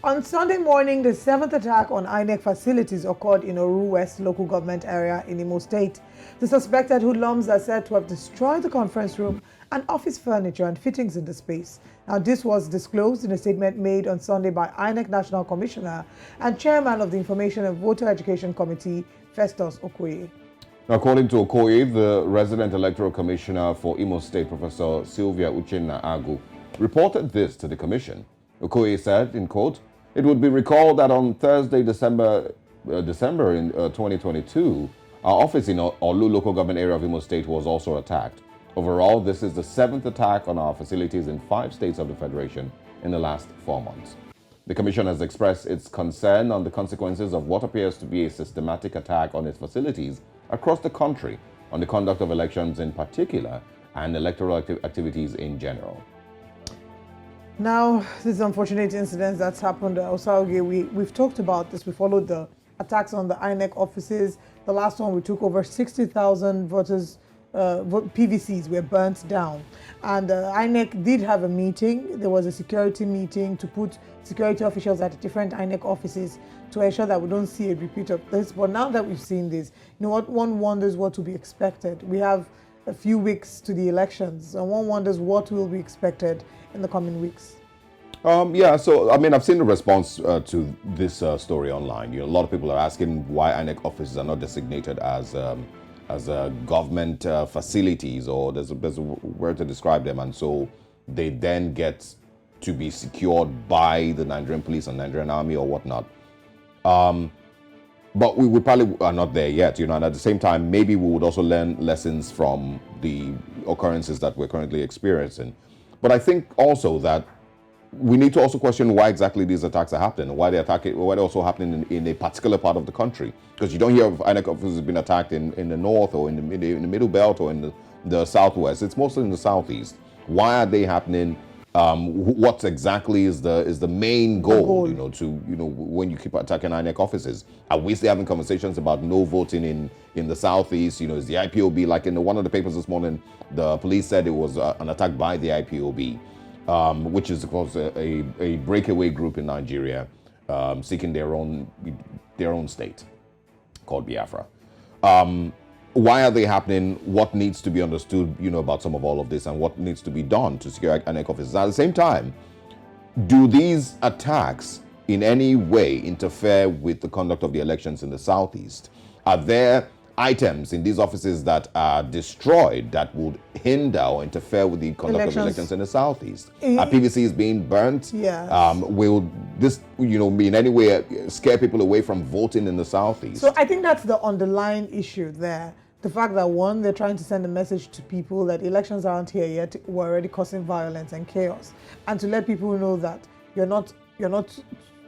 On Sunday morning, the seventh attack on INEC facilities occurred in Oru West Local Government area in Imo State. The suspected hoodlums are said to have destroyed the conference room and office furniture and fittings in the space. Now, this was disclosed in a statement made on Sunday by INEC National Commissioner and Chairman of the Information and Voter Education Committee, Festus Okoye. According to Okoye, the resident electoral commissioner for Imo State, Professor Sylvia Uchenna Agu, reported this to the commission. Okoye said, in quote, "It would be recalled that on Thursday, December in 2022, our office in Oru Local Government area of Imo State was also attacked. Overall, this is the seventh attack on our facilities in 5 states of the Federation in the last 4 months." The Commission has expressed its concern on the consequences of what appears to be a systematic attack on its facilities across the country, on the conduct of elections in particular, and electoral activities in general. Now, this unfortunate incident that's happened at Osaoge, we've talked about this. We followed the attacks on the INEC offices. The last one, we took over 60,000 voters, PVCs were burnt down. And INEC did have a meeting. There was a security meeting to put security officials at different INEC offices to ensure that we don't see a repeat of this. But now that we've seen this, you know what, one wonders what to be expected. We have a few weeks to the elections, and one wonders what will be expected in the coming weeks. Yeah, so I mean, I've seen the response to this story online. You know, a lot of people are asking why INEC offices are not designated as government facilities, or there's a word to describe them, and so they then get to be secured by the Nigerian police and Nigerian army or whatnot. But we probably are not there yet, you know, and at the same time, maybe we would also learn lessons from the occurrences that we're currently experiencing. But I think also that we need to also question why exactly these attacks are happening, why they're also happening in a particular part of the country. Because you don't hear of INEC offices being attacked in the north or in the middle belt or in the southwest. It's mostly in the southeast. Why are they happening? What exactly is the main goal, you know, when you keep attacking INEC offices? Are we still having conversations about no voting in the southeast? You know, is the IPOB, like in one of the papers this morning, the police said it was an attack by the IPOB, which is of course a breakaway group in Nigeria, seeking their own state called Biafra. Why are they happening? What needs to be understood, you know, about some of all of this, and what needs to be done to secure INEC offices? At the same time, do these attacks in any way interfere with the conduct of the elections in the southeast? Are there items in these offices that are destroyed that would hinder or interfere with the conduct of elections in the southeast? Are PVCs being burnt? Yes. Will this, you know, in any way scare people away from voting in the southeast? So I think that's the underlying issue there. The fact that, one, they're trying to send a message to people that elections aren't here yet, we're already causing violence and chaos, and to let people know that you're not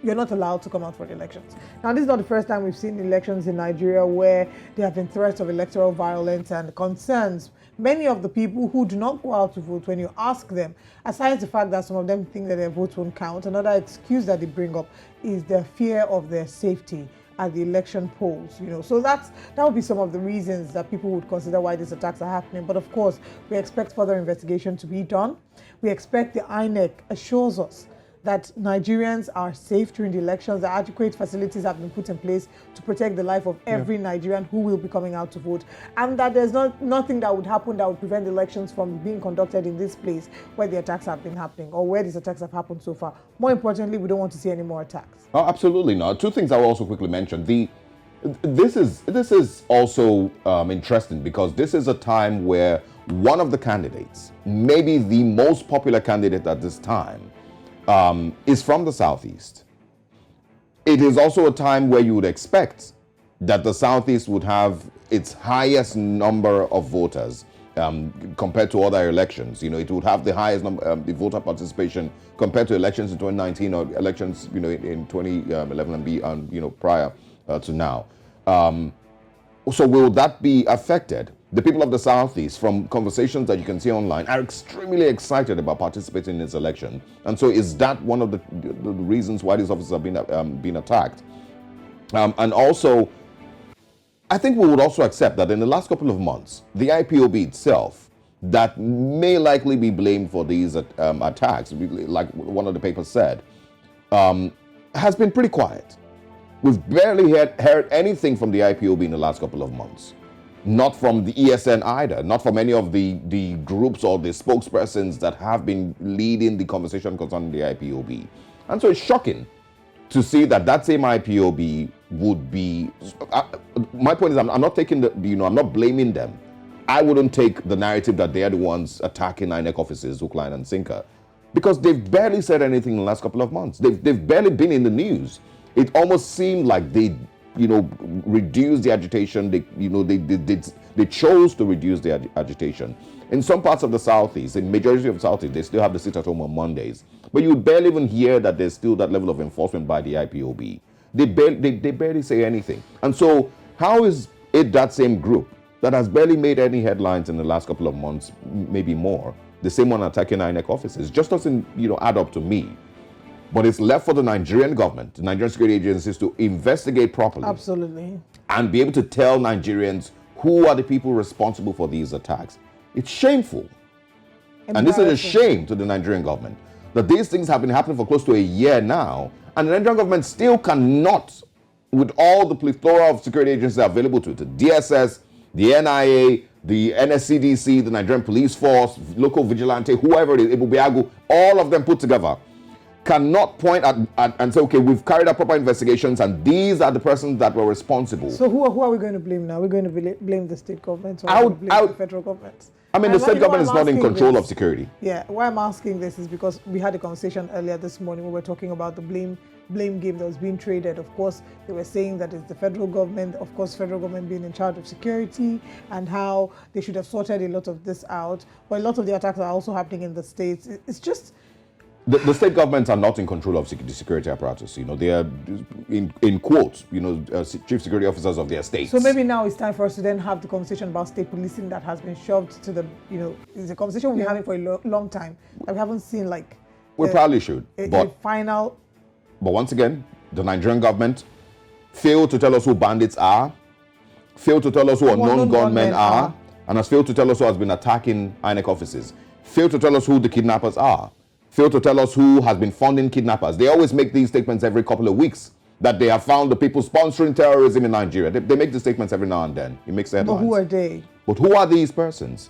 allowed to come out for the elections. Now, this is not the first time we've seen elections in Nigeria where there have been threats of electoral violence and concerns. Many of the people who do not go out to vote, when you ask them, aside the fact that some of them think that their votes won't count, another excuse that they bring up is their fear of their safety at the election polls, you know. So that would be some of the reasons that people would consider why these attacks are happening. But of course, we expect further investigation to be done. We expect the INEC assures us that Nigerians are safe during the elections, that adequate facilities have been put in place to protect the life of every Nigerian who will be coming out to vote, and that there's nothing that would happen that would prevent the elections from being conducted in this place where the attacks have been happening, or where these attacks have happened so far. More importantly, we don't want to see any more attacks. Oh, absolutely not. Two things I will also quickly mention. This is also interesting, because this is a time where one of the candidates, maybe the most popular candidate at this time, is from the southeast. It is also a time where you would expect that the southeast would have its highest number of voters compared to other elections. You know, it would have the highest number, the voter participation compared to elections in 2019 or elections, you know, in 2011 and you know, prior to now. So will that be affected? The people of the southeast, from conversations that you can see online, are extremely excited about participating in this election. And so is that one of the reasons why these officers are being attacked? And also, I think we would also accept that in the last couple of months, the IPOB itself, that may likely be blamed for these attacks, like one of the papers said, has been pretty quiet. We've barely heard anything from the IPOB in the last couple of months. Not from the ESN either, not from any of the groups or the spokespersons that have been leading the conversation concerning the IPOB. And so it's shocking to see that same IPOB would be, my point is I'm not taking I'm not blaming them. I wouldn't take the narrative that they're the ones attacking INEC offices, hook, line, and sinker, because they've barely said anything in the last couple of months. They've barely been in the news. It almost seemed like they reduced the agitation. They chose to reduce the agitation. In some parts of the Southeast, in majority of the Southeast, they still have the sit at home on Mondays. But you barely even hear that there's still that level of enforcement by the IPOB. They barely say anything. And so how is it that same group that has barely made any headlines in the last couple of months, maybe more, the same one attacking INEC offices? Just doesn't add up to me. But it's left for the Nigerian government, the Nigerian security agencies, to investigate properly. Absolutely. And be able to tell Nigerians who are the people responsible for these attacks. It's shameful. And this is a shame to the Nigerian government that these things have been happening for close to a year now, and the Nigerian government still cannot, with all the plethora of security agencies available to it, the DSS, the NIA, the NSCDC, the Nigerian Police Force, local vigilante, whoever it is, Ebubiagu, all of them put together, cannot point at and say, okay, we've carried out proper investigations and these are the persons that were responsible. So who are we going to blame now? We're going to blame the state government or the federal government? I mean, the state government is not in control of security. Yeah, why I'm asking this is because we had a conversation earlier this morning when we were talking about the blame game that was being traded. Of course, they were saying that it's the federal government, of course, federal government being in charge of security and how they should have sorted a lot of this out. But a lot of the attacks are also happening in the states. It's just... The state governments are not in control of the security apparatus. They are, in quotes, chief security officers of their states. So maybe now it's time for us to then have the conversation about state policing that has been shoved to the, it's a conversation we've been having for a long time that we haven't seen we probably should. A final. But once again, the Nigerian government failed to tell us who bandits are, failed to tell us who unknown gunmen are, and has failed to tell us who has been attacking INEC offices, failed to tell us who the kidnappers are, failed to tell us who has been funding kidnappers. They always make these statements every couple of weeks that they have found the people sponsoring terrorism in Nigeria. They make the statements every now and then. It makes headlines. But who are they? But who are these persons?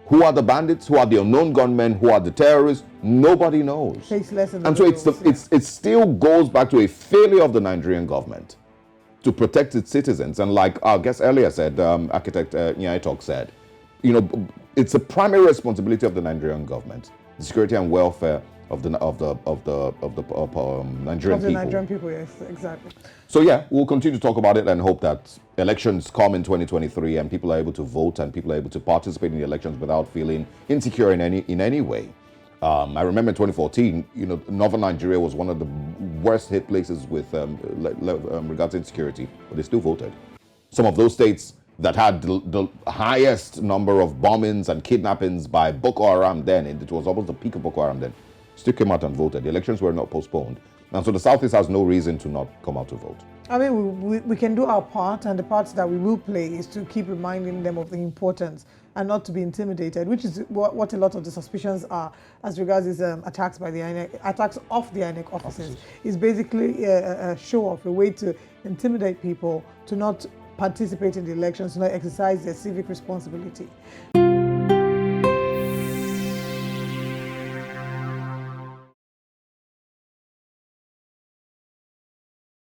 Who are the bandits? Who are the unknown gunmen? Who are the terrorists? Nobody knows. Takes less in the and so it still goes back to a failure of the Nigerian government to protect its citizens. And like our guest earlier said, Architect Nyaitok said, it's a primary responsibility of the Nigerian government, the security and welfare of the Nigerian people. Yes, exactly. So yeah, we'll continue to talk about it and hope that elections come in 2023 and people are able to vote and people are able to participate in the elections without feeling insecure in any way. I remember in 2014, Northern Nigeria was one of the worst hit places with regards to insecurity, but they still voted. Some of those states that had the highest number of bombings and kidnappings by Boko Haram then, and it was almost the peak of Boko Haram then, still came out and voted. The elections were not postponed. And so the Southeast has no reason to not come out to vote. I mean, we can do our part, and the parts that we will play is to keep reminding them of the importance and not to be intimidated, which is what a lot of the suspicions are as regards these attacks by the INEC, attacks off the INEC offices. Is basically a show-off, a way to intimidate people to not participate in the elections, to not exercise their civic responsibility.